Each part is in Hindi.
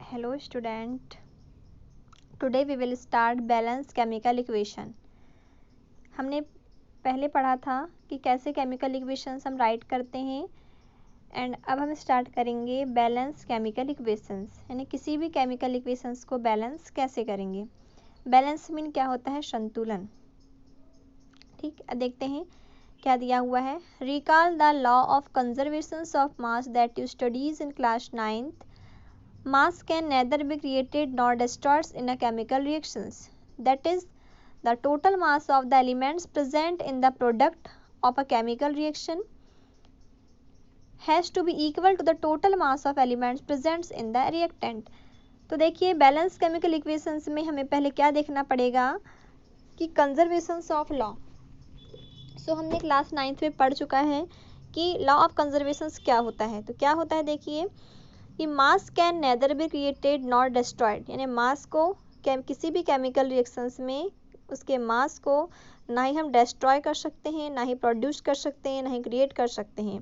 Hello student, today we will start balance chemical equation। हमने पहले पढ़ा था कि कैसे केमिकल इक्वेशंस हम राइट करते हैं एंड अब हम स्टार्ट करेंगे बैलेंस केमिकल इक्वेशंस, यानी किसी भी केमिकल इक्वेशंस को बैलेंस कैसे करेंगे। बैलेंस मीन क्या होता है? संतुलन। ठीक, अब देखते हैं क्या दिया हुआ है। Recall the law of conservation of mass that you studies in class 9th। Mass can neither be created nor destroyed in a chemical reactions. That is, the total mass of the elements present in the product of a chemical reaction has to be equal to the total mass of elements present in the reactant. तो देखिए बैलेंस केमिकल इक्वेशंस में हमें पहले क्या देखना पड़ेगा कि कंजर्वेशंस ऑफ लॉ। सो हमने क्लास 9th में पढ़ चुका है कि लॉ ऑफ कंजर्वेशंस क्या होता है। तो क्या होता है देखिए कि मास can nether be created not destroyed, यानी मास को किसी भी केमिकल रिएक्शंस में उसके मास को ना ही हम डिस्ट्रॉय कर सकते हैं, ना ही प्रोड्यूस कर सकते हैं, ना ही क्रिएट कर सकते हैं।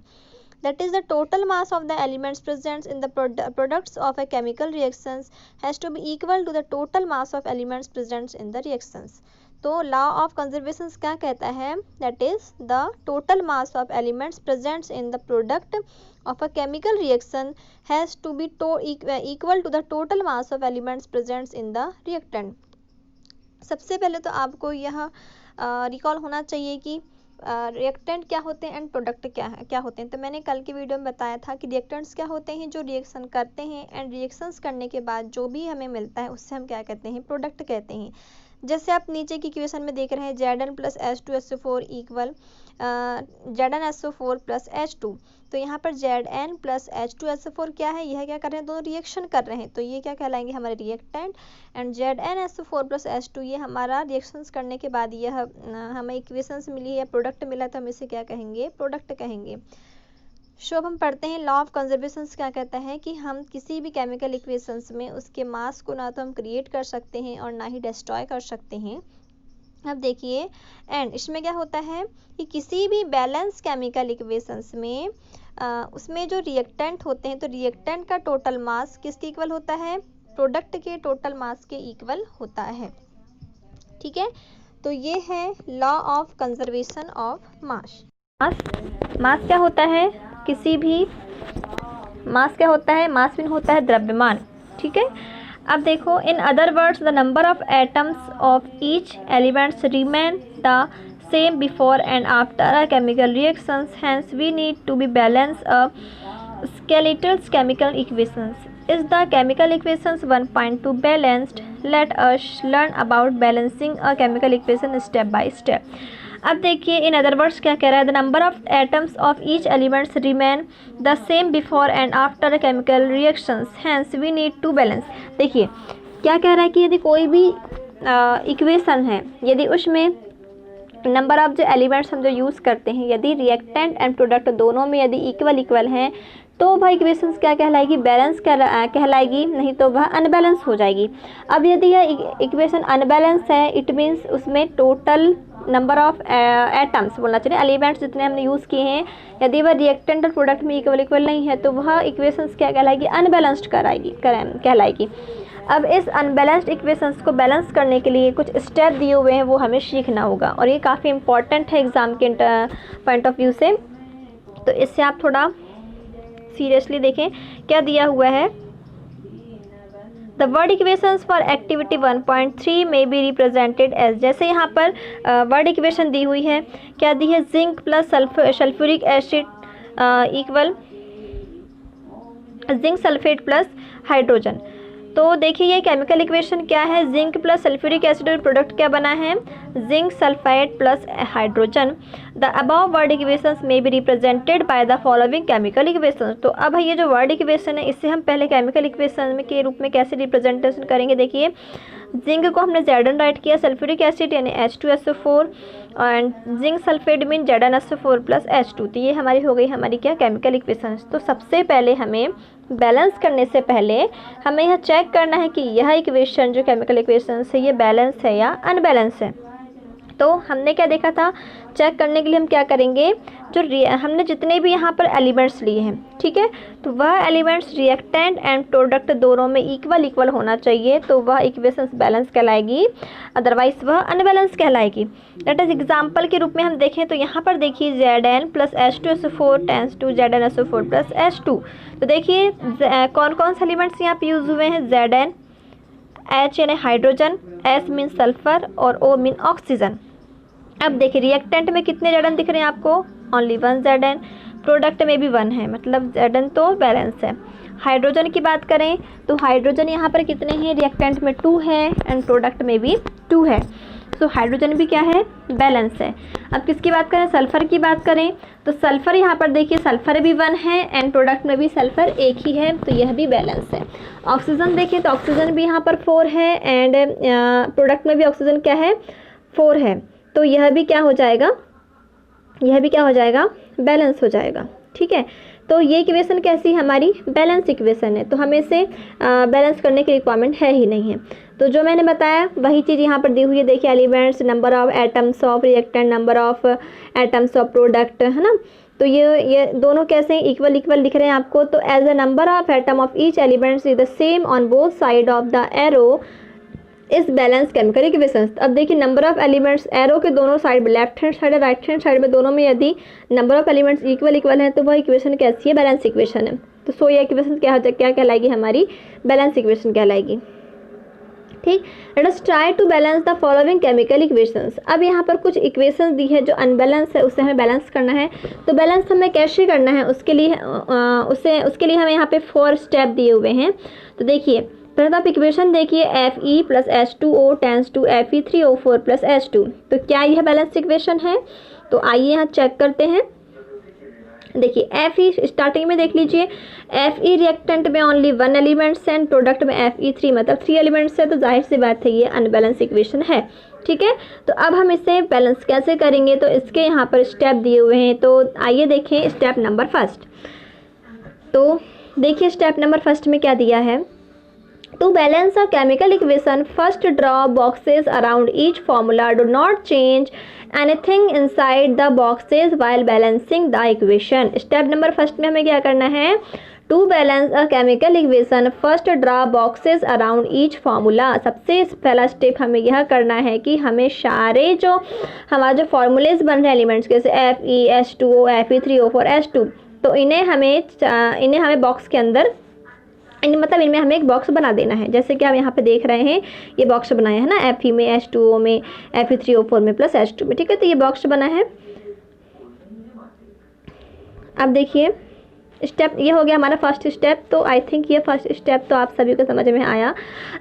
That is the total mass of the elements present in the products of a chemical reactions has to be equal to the total mass of elements present in the reactions. तो लॉ ऑफ कंजर्वेशन क्या कहता है? That is the total mass of elements present in the product of a chemical reaction has to be equal to the total mass of elements present in the reactant। सबसे पहले तो आपको यह रिकॉल होना चाहिए कि रिएक्टेंट क्या होते हैं एंड प्रोडक्ट क्या होते हैं। तो मैंने कल की वीडियो में बताया था कि रिएक्टेंट्स क्या होते हैं, जो रिएक्शन करते हैं एंड रिएक्शंस करने के बाद जो भी हमें मिलता है उससे हम क्या कहते हैं? प्रोडक्ट कहते हैं। जैसे आप नीचे की इक्वेशन में देख रहे हैं Zn plus H2SO4 equal ZnSO4 plus H2। तो यहाँ पर Zn प्लस H2SO4 क्या है? यह क्या कर रहे हैं? दोनों रिएक्शन कर रहे हैं, तो ये क्या कहलाएंगे? हमारे reactant. And ZnSO4 plus H2 ये हमारा रिएक्शंस करने के बाद यह हमें इक्वेशंस मिली है, प्रोडक्ट मिला, तो हम इसे क्या कहेंगे? प्रोडक्ट कहेंगे। सो अब हम पढ़ते हैं लॉ ऑफ कंजर्वेशन क्या कहता है कि हम किसी भी केमिकल इक्वेशंस में उसके मास को ना तो हम क्रिएट कर सकते हैं और ना ही डिस्ट्रॉय कर सकते हैं। अब देखिए एंड इसमें क्या होता है कि किसी भी बैलेंस केमिकल इक्वेशंस में उसमें जो रिएक्टेंट होते हैं तो रिएक्टेंट का टोटल मास किसके इक्वल होता है? प्रोडक्ट के टोटल मास के इक्वल होता है। ठीक है, तो ये है law of conservation of mass. Mass क्या होता है? किसी भी मास क्या होता है? मास मीन होता है द्रव्यमान। ठीक है, अब देखो in other words the number of atoms of each elements remain the same before and after a chemical reactions, hence we need to be balance a skeletal chemical equations. Is the chemical equations 1.2 balanced? Let us learn about balancing a chemical equation step by step. अब देखिए इन अदर वर्ड्स क्या कह रहा है? The number of atoms of each elements remain the same before and after chemical reactions, hence we need to balance. देखिए क्या कह रहा है कि यदि कोई भी इक्वेशन है, यदि उसमें नंबर ऑफ जो एलिमेंट्स हम जो यूज़ करते हैं यदि रिएक्टेंट एंड प्रोडक्ट दोनों में यदि इक्वल हैं तो वह इक्वेशंस क्या कहलाएगी? बैलेंस कहलाएगी, नहीं तो वह अनबैलेंस हो जाएगी। अब यदि यह इक्वेशन अनबैलेंस है इट मीन्स उसमें टोटल नंबर ऑफ एटम्स बोलना चाहिए, एलिमेंट्स जितने हमने यूज़ किए हैं यदि वह रिएक्टेंट और प्रोडक्ट में इक्वल नहीं है तो वह इक्वेशंस क्या कहलाएगी? अनबैलेंस्ड कहलाएगी। अब इस अनबैलेंस्ड इक्वेशंस को बैलेंस करने के लिए कुछ स्टेप दिए हुए हैं, वो हमें सीखना होगा और ये काफ़ी इंपॉर्टेंट है एग्ज़ाम के पॉइंट ऑफ व्यू से। तो इससे आप थोड़ा सीरियसली देखें क्या दिया हुआ है। The word equations for activity 1.3 में बी रिप्रेजेंटेड एज, जैसे यहाँ पर वर्ड इक्वेशन दी हुई है, क्या दी है? Zinc plus sulphuric acid equal zinc sulphate plus hydrogen. तो देखिए ये केमिकल इक्वेशन क्या है? जिंक प्लस सल्फ्यूरिक एसिड और प्रोडक्ट क्या बना है? Zinc sulphide plus hydrogen. The above word equations में be represented by the following chemical equations. तो अब ये जो वर्ड इक्वेशन है इससे हम पहले केमिकल इक्वेशन के रूप में कैसे रिप्रेजेंटेशन करेंगे? देखिए जिंक को हमने Zn राइट किया, सल्फ्यूरिक एसिड यानी H2SO4 and zinc sulphate mean ZnSO4 plus H2। तो ये हमारी हो गई हमारी क्या? Chemical equations. तो सबसे पहले हमें बैलेंस करने से पहले हमें यह चेक करना है कि यह इक्वेशन जो केमिकल इक्वेशन है ये बैलेंस है या अनबैलेंस है। तो हमने क्या देखा था, चेक करने के लिए हम क्या करेंगे, जो हमने जितने भी यहाँ पर एलिमेंट्स लिए हैं, ठीक है, तो वह एलिमेंट्स रिएक्टेंट एंड प्रोडक्ट दोनों में इक्वल कहलाना चाहिए, तो वह इक्वेशंस बैलेंस कहलाएगी, अदरवाइज वह अनबैलेंस कहलाएगी। दैट इज एग्जाम्पल के रूप में हम देखें तो यहाँ पर देखिए Zn plus H2SO4 tends to ZnSO4 plus H2। तो देखिए कौन कौन से एलिमेंट्स यहाँ पे यूज़ हुए हैं, Zn, H यानी हाइड्रोजन, S मीन सल्फर और O मीन ऑक्सीजन। अब देखिए रिएक्टेंट में कितने Zn दिख रहे हैं आपको, ओनली 1 Zn, प्रोडक्ट में भी 1 है, मतलब Zn तो बैलेंस है। हाइड्रोजन की बात करें तो हाइड्रोजन यहाँ पर कितने हैं, रिएक्टेंट में 2 है एंड प्रोडक्ट में भी 2 है, तो हाइड्रोजन भी क्या है, बैलेंस है। अब किसकी बात करें, सल्फ़र की बात करें तो सल्फ़र यहाँ पर देखिए सल्फ़र भी 1 है एंड प्रोडक्ट में भी सल्फ़र 1 ही है, तो यह भी बैलेंस है। ऑक्सीजन देखिए तो ऑक्सीजन भी यहाँ पर 4 है एंड प्रोडक्ट में भी ऑक्सीजन क्या है, 4 है, तो यह भी क्या हो जाएगा, बैलेंस हो जाएगा, ठीक है। तो ये इक्वेशन कैसी है, हमारी बैलेंस इक्वेशन है, तो हमें इसे बैलेंस करने की रिक्वायरमेंट है ही नहीं है। तो जो मैंने बताया वही चीज़ यहाँ पर दी हुई है, देखिए elements, number of atoms of reactant, number of atoms of product, है ना। तो ये दोनों कैसे इक्वल दिख रहे हैं आपको, तो as a number of atom of each elements is the same on both side of the arrow is balance chemical equations. अब देखिए नंबर ऑफ एलिमेंट्स एरो के दोनों साइड में, लेफ्ट हैंड साइड और राइट हैंड साइड में, दोनों में यदि नंबर ऑफ एलिमेंट्स इक्वल है तो वह इक्वेशन कैसी है, बैलेंस इक्वेशन है। तो सो ये इक्वेशन क्या कहलाएगी, हमारी बैलेंस इक्वेशन कहलाएगी, ठीक। Let us try to balance the following chemical equations. अब यहाँ पर कुछ इक्वेशंस दी है जो अनबैलेंस है, उसे हमें बैलेंस करना है। तो बैलेंस हमें कैसे करना है, उसके लिए हमें यहाँ पे 4 स्टेप दिए हुए हैं। तो देखिए पहले आप इक्वेशन देखिए, Fe plus H2O tends to Fe3O4 plus H2। तो क्या यह बैलेंस इक्वेशन है, तो आइए यहाँ चेक करते हैं। देखिए Fe स्टार्टिंग में देख लीजिए, Fe रिएक्टेंट में ओनली 1 एलिमेंट्स एंड प्रोडक्ट में Fe3 मतलब 3 एलिमेंट्स है, तो जाहिर सी बात है ये अनबैलेंस इक्वेशन है, ठीक है। तो अब हम इसे बैलेंस कैसे करेंगे, तो इसके यहाँ पर स्टेप दिए हुए हैं। तो आइए देखें स्टेप नंबर फर्स्ट। तो देखिए स्टेप नंबर फर्स्ट में क्या दिया है, To balance a chemical equation, first draw boxes around each formula. Do not change anything inside the boxes while balancing the equation. Step number first में हमें क्या करना है, To balance a chemical equation, first draw boxes around each formula. सबसे पहला स्टेप हमें यह करना है कि हमें सारे जो हमारे जो फॉर्मूलेज बन रहे हैं एलिमेंट्स के, जैसे Fe, H2O, Fe3O4, H2, तो इन्हें हमें बॉक्स के अंदर मतलब इनमें हमें एक बॉक्स बना देना है। जैसे कि आप यहाँ पे देख रहे हैं ये बॉक्स बनाया है ना, Fe में, H2O में, Fe3O4 में प्लस H2 में, ठीक है। तो ये बॉक्स बना है। अब देखिए स्टेप ये हो गया हमारा फर्स्ट स्टेप। तो आई थिंक ये फर्स्ट स्टेप तो आप सभी को समझ में आया।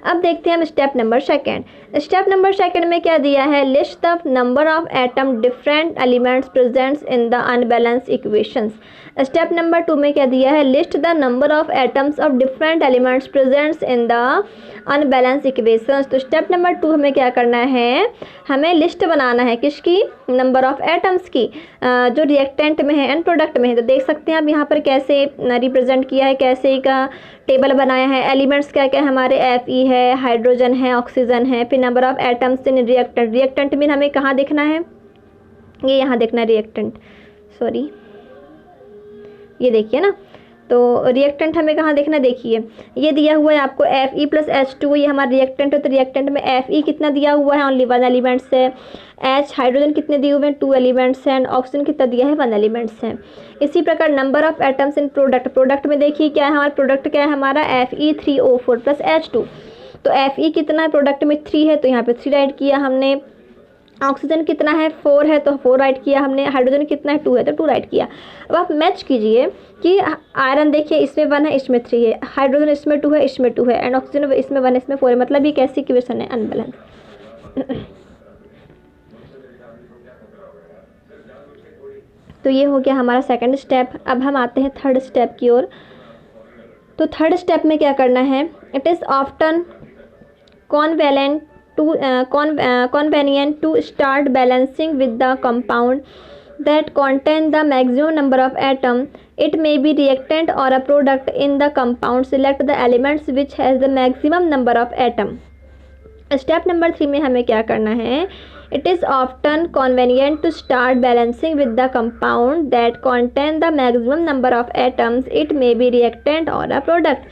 अब देखते हैं हम step number second. Step number second में क्या दिया है, list the number of atom different elements presents in the unbalance equations. Step number 2 में क्या दिया है, list the number of atoms of different elements presents in the unbalance equations. तो स्टेप नंबर 2 हमें क्या करना है, हमें लिस्ट बनाना है किसकी, नंबर ऑफ एटम्स की, जो रिएक्टेंट में है एंड प्रोडक्ट में है। तो देख सकते हैं आप यहाँ पर कैसे रिप्रेजेंट किया है, कैसे का टेबल बनाया है। एलिमेंट्स क्या क्या हमारे Fe है, हाइड्रोजन है, ऑक्सीजन है, फिर number of atoms in reactant. Reactant में हमें कहाँ देखना है, ये यहाँ देखना है रिएक्टेंट, सॉरी ये देखिए ना। तो रिएक्टेंट हमें कहाँ देखना, देखिए ये दिया हुआ है आपको Fe प्लस H2, ये हमारा रिएक्टेंट है। तो रिएक्टेंट में Fe कितना दिया हुआ है, ओनली 1 एलिमेंट्स है। H हाइड्रोजन कितने दिए हुए हैं, 2 एलिमेंट्स हैं। ऑक्सीजन कितना दिया है, 1 एलिमेंट्स हैं। इसी प्रकार number of atoms in product, product में देखिए क्या है हमारा प्रोडक्ट, क्या है हमारा Fe3O4 प्लस H2। तो Fe कितना है, प्रोडक्ट में 3 है, तो यहाँ पे 3 राइट किया हमने। ऑक्सीजन कितना है, 4 है, तो 4 राइट किया हमने। हाइड्रोजन कितना है, 2 है, तो 2 राइट किया। अब आप मैच कीजिए कि आयरन देखिए इसमें 1 है, इसमें 3 है, हाइड्रोजन इसमें 2 है, इसमें 2 है, एंड ऑक्सीजन इसमें 1 इसमें 4 है, मतलब ये कैसी इक्वेशन है, अनबैलेंस। तो ये हो गया हमारा सेकंड स्टेप। अब हम आते हैं थर्ड स्टेप की ओर। तो थर्ड स्टेप में क्या करना है, it is often convenient to start balancing with the compound that contain the maximum number of atom. It may be reactant or a product in the compound. Select the elements which has the maximum number of atom. Step number 3 में हमें क्या करना है, it is often convenient to start balancing with the compound that contain the maximum number of atoms, it may be reactant और अ प्रोडक्ट।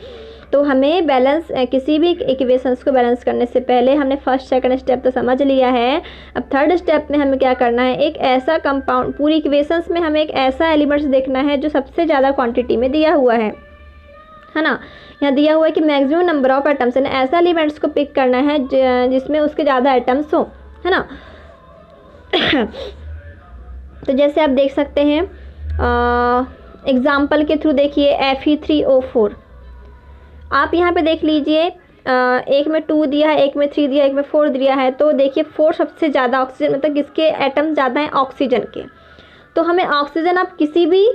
तो हमें बैलेंस किसी भी इक्वेशंस को बैलेंस करने से पहले हमने फर्स्ट सेकंड स्टेप तो समझ लिया है। अब थर्ड स्टेप में हमें क्या करना है, एक ऐसा कंपाउंड, पूरी इक्वेशंस में हमें एक ऐसा एलिमेंट्स देखना है जो सबसे ज़्यादा क्वांटिटी में दिया हुआ है ना। यहाँ दिया हुआ है कि मैक्सिमम नंबर ऑफ एटम्स, यानी ऐसा एलिमेंट्स को पिक करना है जिसमें उसके ज़्यादा एटम्स हो, है ना। तो जैसे आप देख सकते हैं एग्जाम्पल के थ्रू देखिए Fe3O4, आप यहाँ पे देख लीजिए एक में 2 दिया है, एक में 3 दिया है, एक में 4 दिया है। तो देखिए 4 सबसे ज़्यादा ऑक्सीजन, मतलब किसके एटम ज़्यादा हैं, ऑक्सीजन के। तो हमें ऑक्सीजन आप किसी भी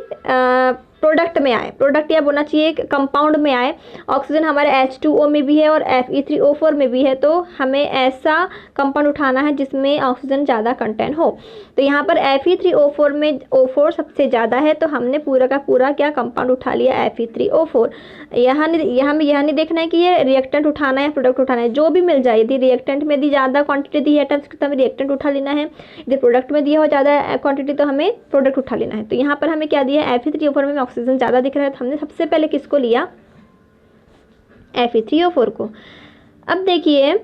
प्रोडक्ट में आए, प्रोडक्ट या बोलना चाहिए कंपाउंड में आए, ऑक्सीजन हमारे H2O में भी है और Fe3O4 में भी है, तो हमें ऐसा कंपाउंड उठाना है जिसमें ऑक्सीजन ज़्यादा कंटेंट हो। तो यहाँ पर Fe3O4 में O4 सबसे ज़्यादा है, तो हमने पूरा का पूरा क्या कंपाउंड उठा लिया, Fe3O4। यहाँ नहीं देखना है कि ये रिएक्टेंट उठाना है, प्रोडक्ट उठाना है, जो भी मिल जाए। यदि रिएक्टेंट में दी ज़्यादा क्वांटिटी दी है एटम्स तो हमें रिएक्टेंट उठा लेना है, यदि प्रोडक्ट में दिया हो ज़्यादा क्वांटिटी तो हमें प्रोडक्ट उठा लेना है। तो यहाँ पर हमें क्या दिया है, Fe3O4 में ऑक्सीजन ज़्यादा दिख रहा है, तो हमने सबसे पहले किसको लिया, Fe3O4 को। अब देखिए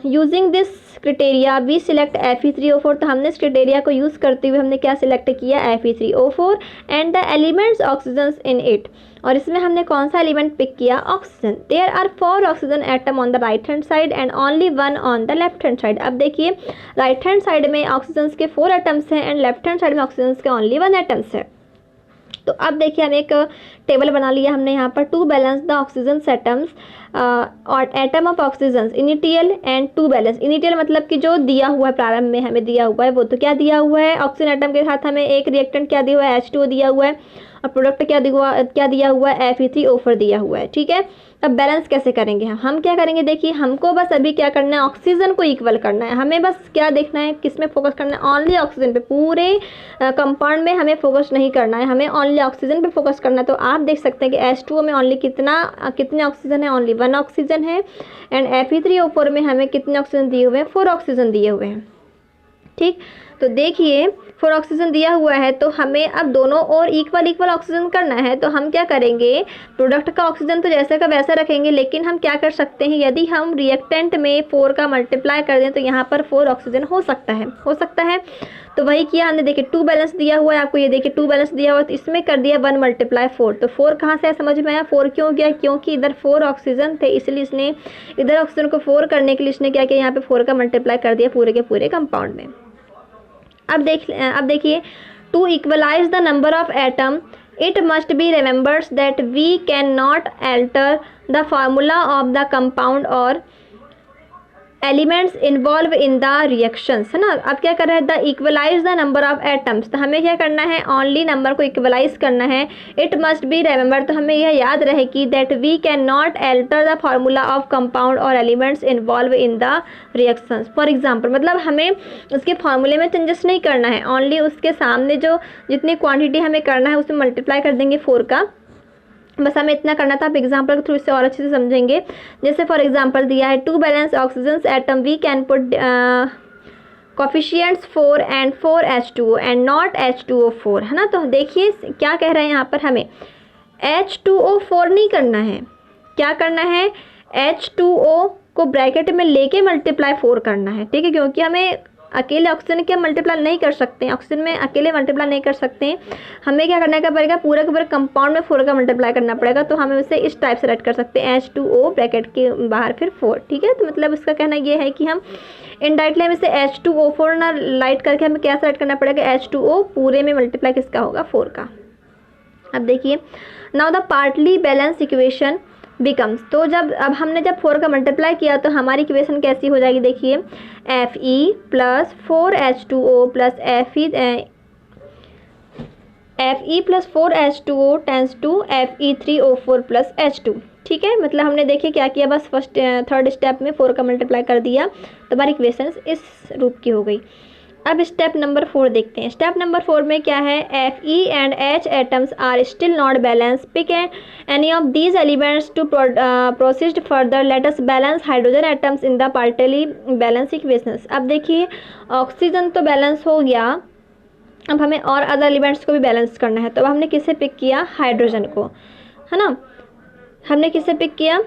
using this criteria we select Fe3O4, तो हमने इस क्राइटेरिया को यूज़ करते हुए हमने क्या सिलेक्ट किया, Fe3O4 and the elements oxygen in it. और इसमें हमने कौन सा एलिमेंट पिक किया, oxygen. There are 4 oxygen atom on the right hand side and only 1 on the left hand side. अब देखिए राइट हैंड साइड में ऑक्सीजन के 4 एटम्स हैं एंड लेफ्ट हैंड साइड में ऑक्सीजन के ओनली 1 एटम्स है। तो अब देखिए हम एक टेबल बना लिया हमने यहाँ पर, to balance the oxygen atoms और atom of oxygen initial and to balance. Initial मतलब कि जो दिया हुआ है, प्रारंभ में हमें दिया हुआ है, वो तो क्या दिया हुआ है, ऑक्सीजन एटम के साथ हमें एक रिएक्टेंट क्या दिया हुआ है, H2O दिया हुआ है, और प्रोडक्ट क्या दिया हुआ है, Fe3O4 दिया हुआ है। ठीक है, अब बैलेंस कैसे करेंगे हम क्या करेंगे, देखिए हमको बस अभी क्या करना है, ऑक्सीजन को इक्वल करना है। हमें बस क्या देखना है, किस में फोकस करना है, ओनली ऑक्सीजन पे। पूरे कंपाउंड में हमें फोकस नहीं करना है, हमें ओनली ऑक्सीजन पे फोकस करना है। तो आप देख सकते हैं कि H2O में ओनली कितने ऑक्सीजन है, ओनली 1 ऑक्सीजन है, एंड Fe3O4 में हमें कितने ऑक्सीजन दिए हुए हैं, 4 ऑक्सीजन दिए हुए हैं। ठीक, तो देखिए 4 ऑक्सीजन दिया हुआ है, तो हमें अब दोनों और इक्वल ऑक्सीजन करना है। तो हम क्या करेंगे, प्रोडक्ट का ऑक्सीजन तो जैसे का वैसा रखेंगे, लेकिन हम क्या कर सकते हैं, यदि हम रिएक्टेंट में 4 का मल्टीप्लाई कर दें तो यहाँ पर 4 ऑक्सीजन हो सकता है। तो वही किया हमने, देखिए 2 बैलेंस दिया हुआ है आपको, ये देखिए 2 बैलेंस दिया हुआ है, तो इसमें कर दिया 1 × 4। तो 4 कहाँ से समझ में आया, 4 क्यों गया, क्योंकि इधर 4 ऑक्सीजन थे, इसलिए इसने इधर ऑक्सीजन को 4 करने के लिए इसने क्या किया, यहाँ पे 4 का मल्टीप्लाई कर दिया पूरे के पूरे कंपाउंड में। अब देखिए to equalise the number of atom it must be remembered that we can not alter the formula of the compound और elements involve in the reactions, है ना। अब क्या कर रहा है, the equalise the number of atoms, तो हमें क्या करना है, ओनली नंबर को इक्वलाइज करना है। इट मस्ट बी रिमेंबर, तो हमें यह याद रहे कि that we can not alter the formula of compound और elements involve in the reactions. For example, मतलब हमें उसके फार्मूले में चेंजेस नहीं करना है, ओनली उसके सामने जो जितनी क्वान्टिटी हमें करना है उसमें मल्टीप्लाई कर देंगे 4 का, बस हमें इतना करना था। आप एग्जाम्पल के थ्रू इससे और अच्छे से समझेंगे। जैसे फॉर एग्जाम्पल दिया है, to balance oxygen atom we can put coefficients 4 and 4 H2O and not H2O4, है ना। तो देखिए क्या कह रहे हैं यहाँ पर, हमें H2O4 नहीं करना है, क्या करना है, H2O को ब्रैकेट में लेके मल्टीप्लाई 4 करना है। ठीक है, क्योंकि हमें अकेले ऑक्सीजन के मल्टीप्लाई नहीं कर सकते हैं, ऑक्सीजन में अकेले मल्टीप्लाई नहीं कर सकते हैं, हमें क्या करना का पड़ेगा, पूरा के पूरे कंपाउंड में 4 का मल्टीप्लाई करना पड़ेगा। तो हम उसे इस टाइप से राइट कर सकते हैं, H2O ब्रैकेट के बाहर फिर 4। ठीक है, तो मतलब इसका कहना ये है कि हम इनडायरेक्टली हम इसे H2O4 ना राइट करके हमें क्या राइट करना पड़ेगा, H2O पूरे में मल्टीप्लाई किसका होगा, 4 का। अब देखिए now the partly balance equation becomes, तो अब हमने 4 का मल्टीप्लाई किया तो हमारी इक्वेशन कैसी हो जाएगी, देखिए Fe plus 4H2O plus Fe plus 4H2O tends to Fe3O4 plus H2। ठीक है, मतलब हमने देखिए क्या किया, बस थर्ड स्टेप में 4 का मल्टीप्लाई कर दिया तो हमारी इक्वेशन इस रूप की हो गई। अब स्टेप नंबर 4 देखते हैं। स्टेप नंबर 4 में क्या है, Fe and H atoms are still not balanced. Pick any of these elements to proceed further. Let us balance hydrogen atoms in the partially balanced equations. अब देखिए ऑक्सीजन तो बैलेंस हो गया, अब हमें और अदर एलिमेंट्स को भी बैलेंस करना है। तो अब हमने किसे पिक किया, हाइड्रोजन को, है ना। हमने किसे पिक किया,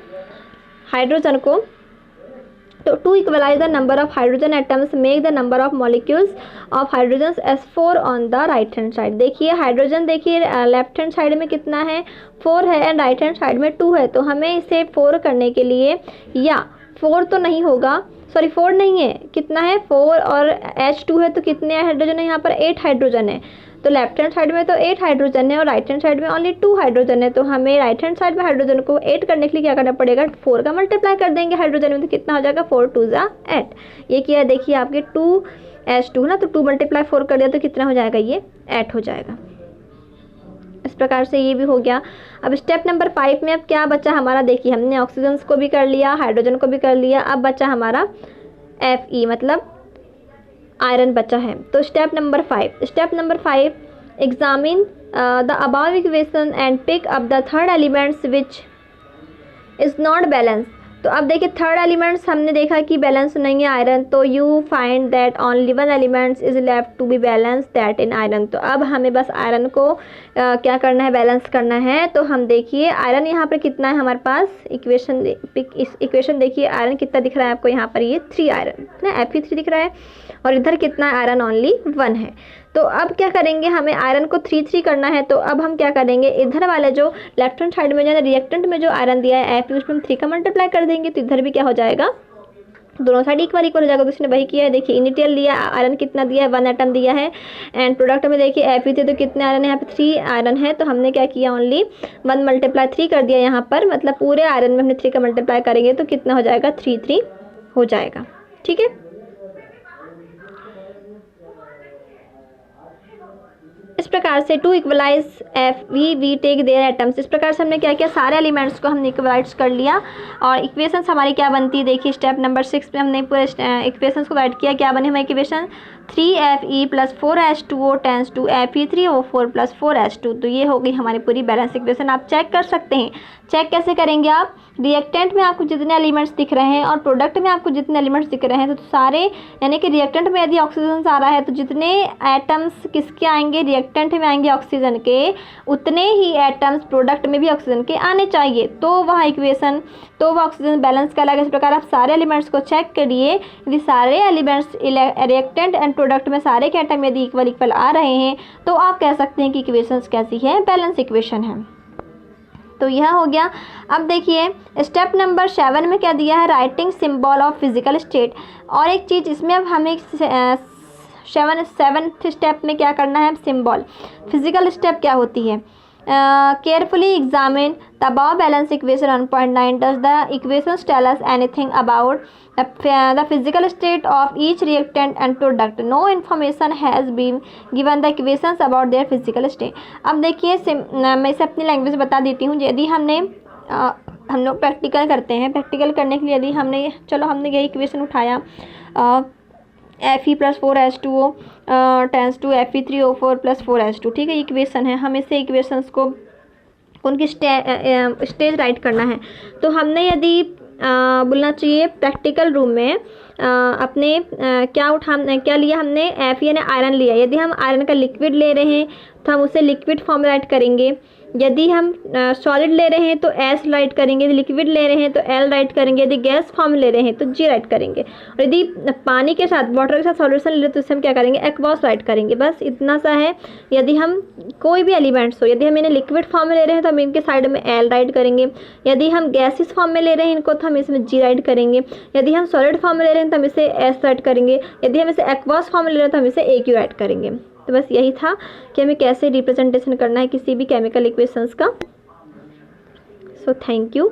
हाइड्रोजन को। तो to equalise the number of hydrogen atoms make the number of molecules of hydrogen S4 on the right hand side. देखिए हाइड्रोजन, देखिए लेफ्ट हैंड साइड में कितना है, 4 है, एंड राइट हैंड साइड में 2 है। तो हमें इसे 4 करने के लिए, या 4 तो नहीं होगा, सॉरी 4 नहीं है, कितना है 4 और H2 है, तो कितने हाइड्रोजन है यहाँ पर, 8 हाइड्रोजन है। तो लेफ्ट हैंड साइड में तो 8 हाइड्रोजन है और राइट हैंड साइड में ओनली 2 हाइड्रोजन है। तो हमें राइट हैंड साइड में हाइड्रोजन को 8 करने के लिए क्या करना पड़ेगा, 4 का मल्टीप्लाई कर देंगे हाइड्रोजन में, तो कितना हो जाएगा 4 2 ज़ा 8। ये किया, देखिए आपके 2H2 ना, तो 2 × 4 कर दिया तो कितना हो जाएगा, ये 8 हो जाएगा। इस प्रकार से ये भी हो गया। अब स्टेप नंबर 5 में अब क्या बचा हमारा, देखिए हमने ऑक्सीजन को भी कर लिया, हाइड्रोजन को भी कर लिया, अब बचा हमारा Fe मतलब आयरन बचा है। तो step number 5, examine the above equation and pick up the third elements which is not balance. तो अब देखिए थर्ड एलिमेंट्स हमने देखा कि बैलेंस नहीं है आयरन, तो you find that only 1 elements is left to be balance, that in iron. तो अब हमें बस आयरन को क्या करना है, बैलेंस करना है। तो हम देखिए आयरन यहाँ पर कितना है हमारे पास, इक्वेशन देखिए आयरन कितना दिख रहा है आपको यहाँ पर, ये 3 आयरन ना, Fe3 दिख रहा है, और इधर कितना है आयरन, ओनली 1 है। तो अब क्या करेंगे, हमें आयरन को 3 करना है। तो अब हम क्या करेंगे, इधर वाले जो लेफ्ट हैंड साइड में जो रिएक्टेंट में जो आयरन दिया है Fe, उसमें हम 3 का मल्टीप्लाई कर देंगे, तो इधर भी क्या हो जाएगा, दोनों साइड इक्वल हो जाएगा। तो इसने वही किया है, देखिए इनिशियल लिया आयरन कितना दिया है, 1 एटम दिया है, एंड प्रोडक्ट में देखिए Fe थे तो कितने आयरन है, यहाँ पे 3 आयरन है। तो हमने क्या किया, ओनली 1 × 3 कर दिया यहाँ पर, मतलब पूरे आयरन में हमने 3 का मल्टीप्लाई करेंगे तो कितना हो जाएगा, 3 हो जाएगा। ठीक है, इस प्रकार से to equalize we take there atoms. इस प्रकार से हमने क्या किया, सारे एलिमेंट्स को हमने इक्वलाइज कर लिया, और इक्वेशंस हमारी क्या बनती है, देखिए स्टेप नंबर 6 में हमने पूरे इक्वेशंस को राइट किया। क्या बने हमारी equation, 3Fe + 4H2O tends to Fe3O4 + 4H2। तो ये हो गई हमारी पूरी बैलेंस इक्वेशन। आप चेक कर सकते हैं, चेक कैसे करेंगे आप, रिएक्टेंट में आपको जितने एलिमेंट्स दिख रहे हैं और प्रोडक्ट में आपको जितने एलिमेंट्स दिख रहे हैं, तो सारे, यानी कि रिएक्टेंट में यदि ऑक्सीजन आ रहा है तो जितने एटम्स किसके आएंगे, रिएक्टेंट में आएंगे ऑक्सीजन के, उतने ही एटम्स प्रोडक्ट में भी ऑक्सीजन के आने चाहिए, तो वह इक्वेशन, तो वह ऑक्सीजन बैलेंस कहलाएगा। इस प्रकार आप सारे एलिमेंट्स को चेक करिए, यदि सारे एलिमेंट्स रिएक्टेंट एंड प्रोडक्ट में सारे के एटम यदि इक्वल आ रहे हैं, तो आप कह सकते हैं कि इक्वेशंस कैसी है, बैलेंस इक्वेशन है। तो यह हो गया। अब देखिए स्टेप नंबर 7 में क्या दिया है, writing symbol of physical state. और एक चीज़ इसमें अब हमें 7th स्टेप में क्या करना है, सिंबल। फिजिकल स्टेप क्या होती है, carefully examine the above balance equation 1.9. Does the equations tell us anything about the physical state of each reactant and product? No information has been given the equations about their physical state. अब देखिए मैं इसे अपनी लैंग्वेज बता देती हूँ। यदि हम लोग प्रैक्टिकल करते हैं, प्रैक्टिकल करने के लिए यदि हमने, चलो हमने यही इक्वेशन उठाया, Fe + 4H2O tends to Fe3O4 + 4H2, ठीक है, इक्वेशन है। हमें से इक्वेशंस को उनकी स्टेज राइट करना है। तो हमने यदि बोलना चाहिए प्रैक्टिकल रूम में अपने क्या लिया हमने, Fe यानी आयरन लिया। यदि हम आयरन का लिक्विड ले रहे हैं तो हम उसे लिक्विड फॉर्म में राइट करेंगे। यदि हम सॉलिड ले रहे हैं तो S राइट करेंगे, यदि लिक्विड ले रहे हैं तो L राइट करेंगे, यदि गैस फॉर्म ले रहे हैं तो G राइट करेंगे, और यदि पानी के साथ, वाटर के साथ सॉल्यूशन ले रहे हैं तो इसे हम क्या करेंगे, एक्वस राइट करेंगे। बस इतना सा है। यदि हम कोई भी एलिमेंट्स हो, यदि हम इन्हें लिक्विड फॉर्म में ले रहे हैं तो हम इनके साइड में L राइट करेंगे, यदि हम गैसिस फॉर्म में ले रहे हैं इनको तो हम इसमें G राइट करेंगे, यदि हम सॉलिड फॉर्म में ले रहे हैं तो हम इसे S राइट करेंगे, यदि हम इसे एक्वस फॉर्म में ले रहे हैं तो हम इसे AQ राइट करेंगे। तो बस यही था कि हमें कैसे रिप्रेजेंटेशन करना है किसी भी केमिकल इक्वेशंस का। So thank you.